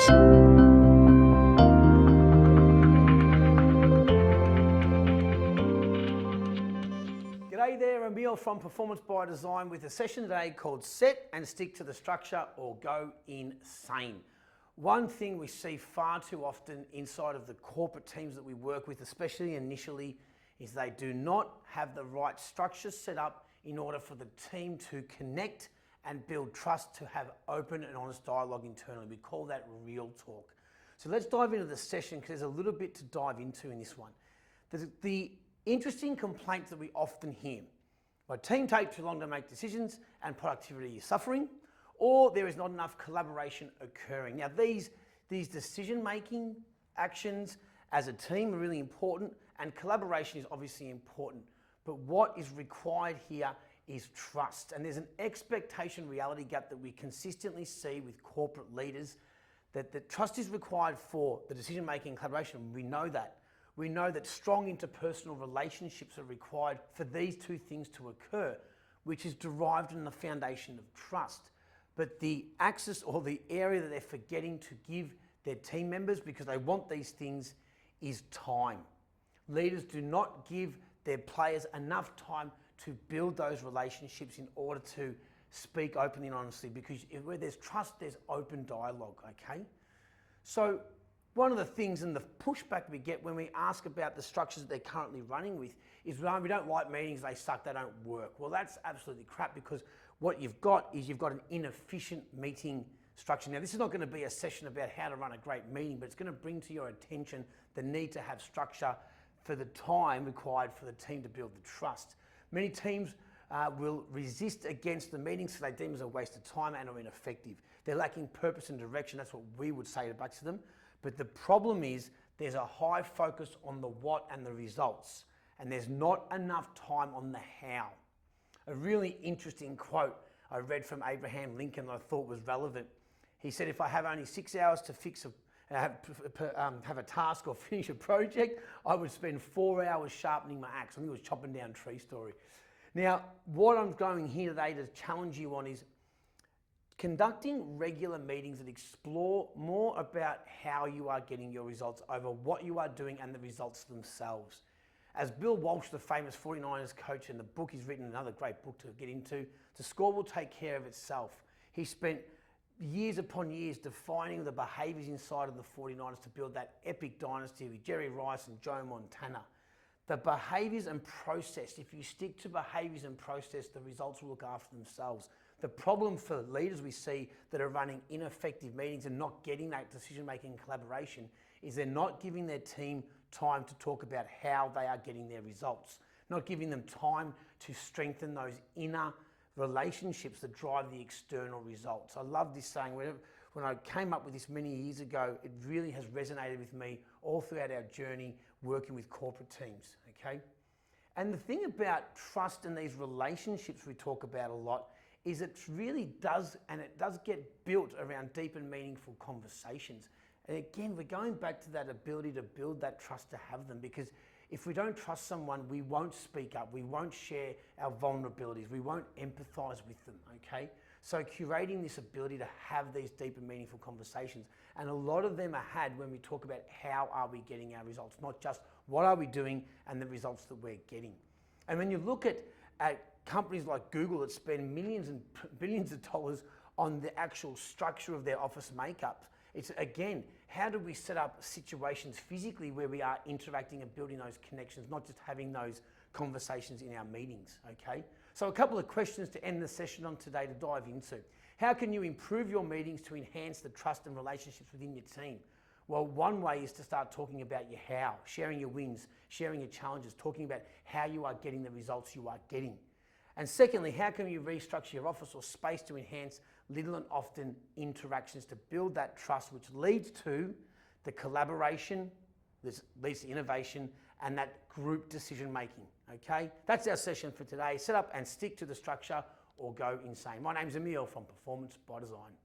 G'day there, Emil from Performance by Design with a session today called Set and Stick to the Structure or Go Insane. One thing we see far too often inside of the corporate teams that we work with, especially initially, is they do not have the right structures set up in order for the team to connect and build trust, to have open and honest dialogue internally. We call that real talk. So let's dive into the session because there's a little bit to dive into in this one. The interesting complaints that we often hear: my team takes too long to make decisions and productivity is suffering, or there is not enough collaboration occurring. Now these decision-making actions as a team are really important, and collaboration is obviously important. But what is required here is trust. And there's an expectation reality gap that we consistently see with corporate leaders, that trust is required for the decision-making and collaboration. We know that. We know that strong interpersonal relationships are required for these two things to occur, which is derived in the foundation of trust. But the axis or the area that they're forgetting to give their team members, because they want these things, is time. Leaders do not give their players enough time to build those relationships in order to speak openly and honestly, because where there's trust, there's open dialogue, okay? So one of the things and the pushback we get when we ask about the structures that they're currently running with is, well, we don't like meetings, they suck, they don't work. Well, that's absolutely crap, because what you've got is you've got an inefficient meeting structure. Now, this is not going to be a session about how to run a great meeting, but it's going to bring to your attention the need to have structure for the time required for the team to build the trust. Many teams will resist against the meetings because they deem as a waste of time and are ineffective. They're lacking purpose and direction. That's what we would say back to them. But the problem is there's a high focus on the what and the results, and there's not enough time on the how. A really interesting quote I read from Abraham Lincoln that I thought was relevant. He said, if I have only 6 hours to fix have a task or finish a project, I would spend 4 hours sharpening my axe. I think it was chopping down tree story. Now, what I'm going here today to challenge you on is conducting regular meetings that explore more about how you are getting your results over what you are doing and the results themselves. As Bill Walsh, the famous 49ers coach, in the book he's written, another great book to get into, the score will take care of itself. He spent years upon years defining the behaviours inside of the 49ers to build that epic dynasty with Jerry Rice and Joe Montana. The behaviours and process, if you stick to behaviours and process, the results will look after themselves. The problem for leaders we see that are running ineffective meetings and not getting that decision-making and collaboration is they're not giving their team time to talk about how they are getting their results, not giving them time to strengthen those inner relationships that drive the external results. I love this saying. When I came up with this many years ago, it really has resonated with me all throughout our journey working with corporate teams, okay? And the thing about trust and these relationships we talk about a lot is it really does, and it does get built around deep and meaningful conversations. And again, we're going back to that ability to build that trust, to have them, because if we don't trust someone, we won't speak up, we won't share our vulnerabilities, we won't empathize with them, okay? So curating this ability to have these deep and meaningful conversations, and a lot of them are had when we talk about how are we getting our results, not just what are we doing and the results that we're getting. And when you look at companies like Google that spend millions and billions of dollars on the actual structure of their office makeup, it's again, how do we set up situations physically where we are interacting and building those connections, not just having those conversations in our meetings, okay? So a couple of questions to end the session on today to dive into. How can you improve your meetings to enhance the trust and relationships within your team? Well, one way is to start talking about your how, sharing your wins, sharing your challenges, talking about how you are getting the results you are getting. And secondly, how can you restructure your office or space to enhance little and often interactions to build that trust, which leads to the collaboration, this leads to innovation, and that group decision making, okay? That's our session for today. Set up and stick to the structure or go insane. My name's Emil from Performance by Design.